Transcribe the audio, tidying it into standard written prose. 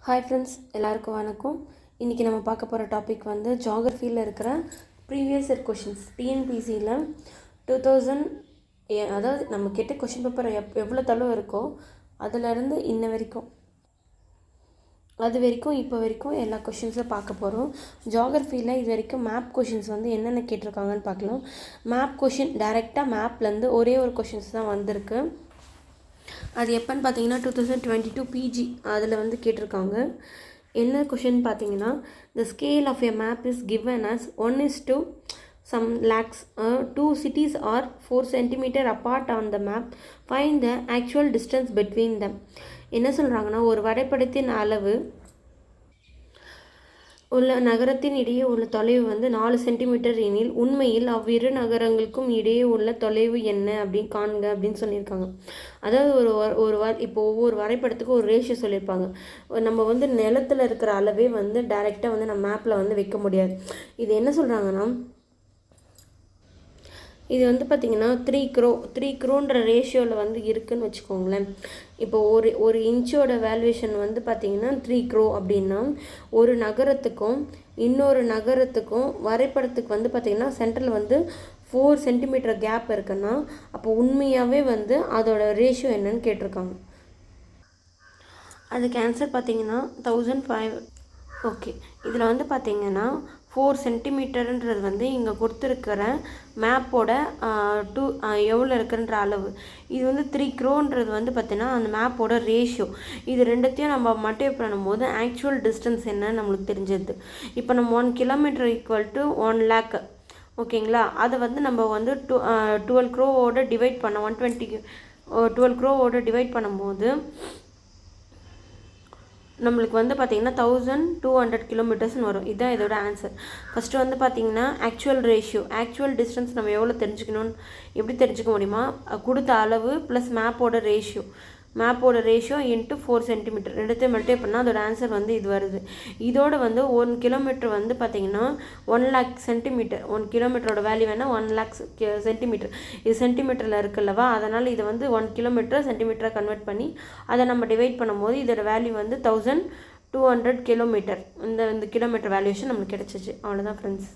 Hi friends, எல்லாருக்கும் வணக்கம். இன்றைக்கி நம்ம பார்க்க போகிற டாபிக் வந்து ஜியாகிரஃபியில் இருக்கிற ப்ரீவியஸ் இயர் கொஷின்ஸ். டிஎன்பிசியில் 2000 அதாவது நம்ம கேட்ட கொஷின் பேப்பர் எவ்வளோ தளவு இருக்கோ அதிலேருந்து அது வரைக்கும் இப்போ வரைக்கும் எல்லா கொஷின்ஸும் பார்க்க போகிறோம். ஜியாகிரஃபியில் இது வரைக்கும் மேப் கொஷின்ஸ் வந்து என்னென்ன கேட்டிருக்காங்கன்னு பார்க்கலாம். மேப் கொஷின் டைரெக்டாக மேப்லேருந்து ஒரே ஒரு கொஷின்ஸ் தான் வந்திருக்கு. அது எப்போன்னு பார்த்தீங்கன்னா 2022 பிஜி அதில் வந்து கேட்டிருக்காங்க. என்ன கொஷின் பார்த்தீங்கன்னா, the scale of a map is given as 1:, some lakhs. 2 cities are 4 centimeter apart on the map. Find the actual distance between them. என்ன சொல்கிறாங்கன்னா, ஒரு வரைபடத்தின் அளவு உள்ள நகரத்தின் இடையே உள்ள தொலைவு வந்து 4 சென்டிமீட்டர் எனில் உண்மையில் அவ்விரு நகரங்களுக்கும் இடையே உள்ள தொலைவு என்ன அப்படின்னு காண்க அப்படின்னு சொல்லியிருக்காங்க. அதாவது இப்போ ஒவ்வொரு வரைபடத்துக்கும் ஒரு ரேஷியோ சொல்லியிருப்பாங்க. நம்ம வந்து நிலத்தில் இருக்கிற அளவே வந்து டைரெக்டாக வந்து நம்ம மேப்பில் வந்து வைக்க முடியாது. இது என்ன சொல்கிறாங்கன்னா, இது வந்து பார்த்திங்கன்னா 3 crore ரேஷியோவில் வந்து இருக்குதுன்னு வச்சுக்கோங்களேன். இப்போ ஒரு இன்ச்சோட வேல்யூஷன் வந்து பார்த்திங்கன்னா 3 crore அப்படின்னா, ஒரு நகரத்துக்கும் இன்னொரு நகரத்துக்கும் வரைபடத்துக்கு வந்து பார்த்திங்கன்னா சென்டரில் வந்து 4 சென்டிமீட்டர் கேப் இருக்குன்னா, அப்போ உண்மையாகவே வந்து அதோட ரேஷியோ என்னன்னு கேட்டிருக்காங்க. அதுக்கு ஆன்சர் பார்த்திங்கன்னா 1005. ஓகே, இதில் வந்து பார்த்திங்கன்னா 4 சென்டிமீட்டருன்றது வந்து இங்கே கொடுத்துருக்கிற மேப்போட எவ்வளோ இருக்குன்ற அளவு. இது வந்து 3 crore வந்து பார்த்திங்கன்னா அந்த மேப்போட ரேஷியோ. இது ரெண்டுத்தையும் நம்ம மல்டிப்ளை பண்ணும்போது ஆக்சுவல் டிஸ்டன்ஸ் என்னன்னு நம்மளுக்கு தெரிஞ்சது. இப்போ நம்ம 1 கிலோமீட்டர் = 1 lakh. ஓகேங்களா, அதை வந்து நம்ம வந்து 12 crore டிவைட் பண்ண 12 crore டிவைட் பண்ணும்போது நம்மளுக்கு வந்து பார்த்திங்கன்னா 1200 கிலோமீட்டர்ஸ்னு வரும். இதுதான் இதோட ஆன்சர். ஃபஸ்ட்டு வந்து பார்த்திங்கன்னா ஆக்சுவல் டிஸ்டன்ஸ் நம்ம எவ்வளோ எப்படி தெரிஞ்சுக்க முடியுமா, கொடுத்த அளவு ப்ளஸ் மேப்போட ரேஷியோ இன்ட்டு 4 சென்டிமீட்டர் ரெண்டுத்தையும் மல்டிப்ளை பண்ணால் அதோட ஆன்சர் வந்து இது வருது. இதோட வந்து 1 கிலோமீட்டர் வந்து பார்த்திங்கன்னா 1 lakh சென்டிமீட்டர். 1 கிலோமீட்டரோட வேல்யூ வேணால் 1 lakh சென்டிமீட்டர். இது சென்டிமீட்டரில் இருக்குல்லவா, அதனால் இதை வந்து 1 கிலோமீட்டர் சென்டிமீட்டராக கன்வெர்ட் பண்ணி அதை நம்ம டிவைட் பண்ணும்போது இதோட வேல்யூ வந்து 1200 கிலோமீட்டர். இந்த கிலோமீட்டர் வேல்யூஷன் நம்மளுக்கு கிடச்சிச்சு. அவ்வளோதான் ஃப்ரெண்ட்ஸ்.